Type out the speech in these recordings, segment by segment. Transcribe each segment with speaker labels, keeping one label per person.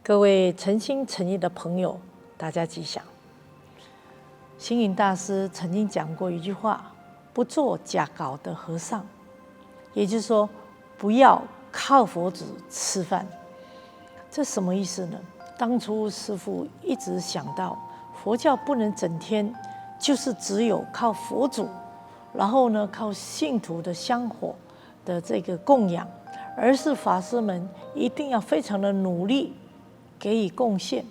Speaker 1: 各位诚心诚意的朋友，大家吉祥。星云大师曾经讲过一句话：不做假搞的和尚，也就是说，不要靠佛祖吃饭。这什么意思呢？当初师父一直想到，佛教不能整天就是只有靠佛祖，然后呢靠信徒的香火的这个供养，而是法师们一定要非常的努力给予贡献。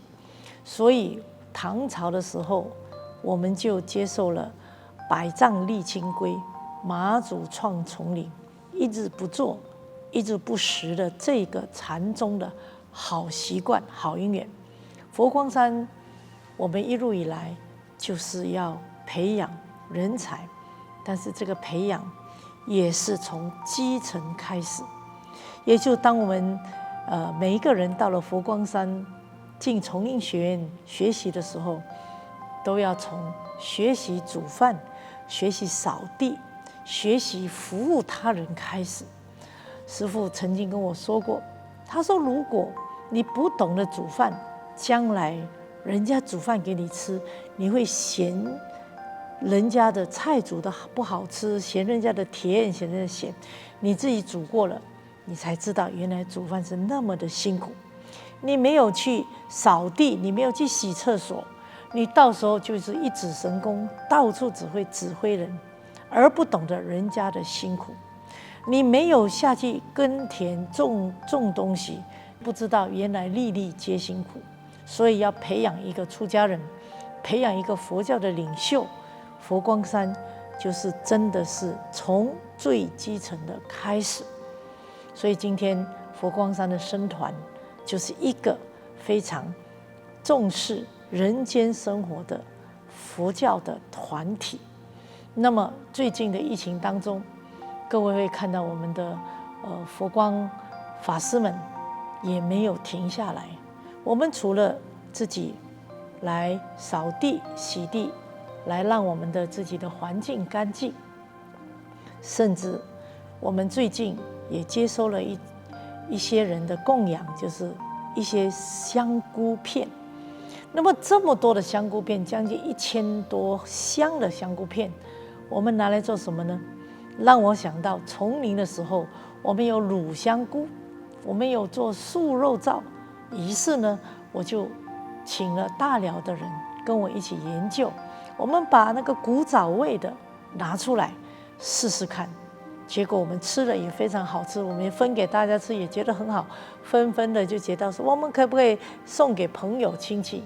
Speaker 1: 所以唐朝的时候，我们就接受了百丈立清规，马祖创丛林，一日不做，一日不食的这个禅宗的好习惯、好因缘。佛光山，我们一路以来就是要培养人才，但是这个培养也是从基层开始。也就当我们每一个人到了佛光山进丛林学院学习的时候，都要从学习煮饭、学习扫地、学习服务他人开始。师父曾经跟我说过，他说如果你不懂得煮饭，将来人家煮饭给你吃，你会嫌人家的菜煮的不好吃，嫌人家的甜，嫌人家的咸。你自己煮过了，你才知道原来煮饭是那么的辛苦。你没有去扫地，你没有去洗厕所，你到时候就是一指神功，到处只会指挥人，而不懂得人家的辛苦。你没有下去耕田种东西，不知道原来粒粒皆辛苦。所以要培养一个出家人，培养一个佛教的领袖。佛光山就是真的是从最基层的开始。所以今天佛光山的僧团就是一个非常重视人间生活的佛教的团体。那么最近的疫情当中，各位会看到我们的佛光法师们也没有停下来。我们除了自己来扫地洗地，来让我们的自己的环境干净，甚至我们最近也接收了一些人的供养，就是一些香菇片。那么这么多的香菇片，将近1000多箱的香菇片，我们拿来做什么呢？让我想到丛林的时候，我们有卤香菇，我们有做素肉燥。于是呢，我就请了大寮的人跟我一起研究，我们把那个古早味的拿出来试试看。结果我们吃了也非常好吃，我们也分给大家吃，也觉得很好，纷纷的就觉得说，我们可不可以送给朋友亲戚？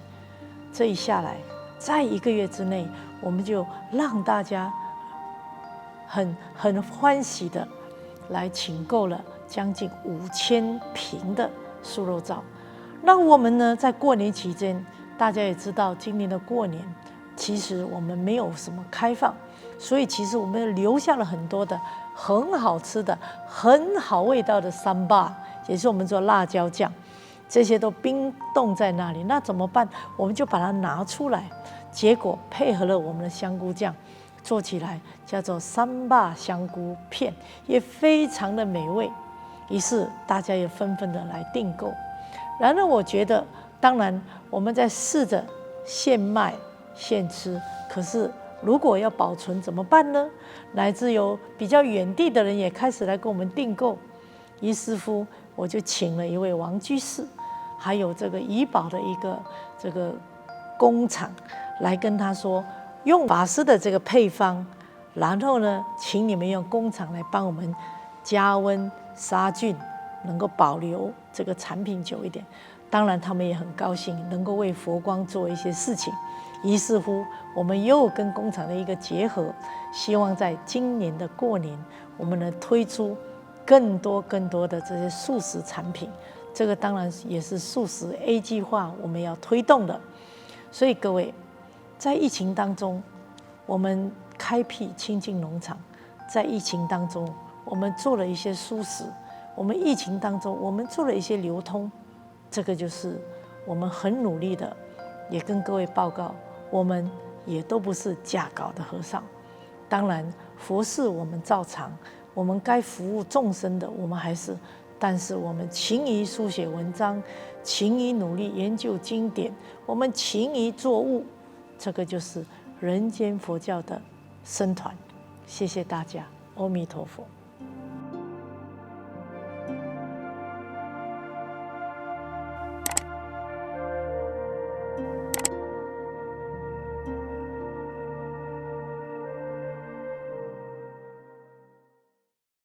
Speaker 1: 这一下来，在1个月之内，我们就让大家很欢喜的来请购了将近5000瓶的素肉燥。那我们呢，在过年期间，大家也知道，今年的过年其实我们没有什么开放，所以其实我们留下了很多的很好吃的、很好味道的三巴，也是我们做辣椒酱，这些都冰冻在那里。那怎么办？我们就把它拿出来，结果配合了我们的香菇酱，做起来叫做三巴香菇片，也非常的美味。于是大家也纷纷的来订购。然而我觉得，当然我们在试着现卖现吃，可是如果要保存怎么办呢？乃至有比较远地的人也开始来跟我们订购。于是乎，我就请了一位王居士，还有这个怡保的一个这个工厂，来跟他说，用法师的这个配方，然后呢，请你们用工厂来帮我们加温杀菌，能够保留这个产品久一点。当然他们也很高兴能够为佛光做一些事情。于是乎，我们又跟工厂的一个结合，希望在今年的过年，我们能推出更多的这些素食产品。这个当然也是素食 A 计划我们要推动的。所以各位，在疫情当中，我们开辟清净农场，在疫情当中，我们做了一些蔬食，我们疫情当中，我们做了一些流通。这个就是我们很努力的，也跟各位报告，我们也都不是假搞的和尚。当然佛事我们照常，我们该服务众生的，我们还是但是我们勤于书写文章，勤于努力研究经典，我们勤于作物，这个就是人间佛教的僧团。谢谢大家，阿弥陀佛。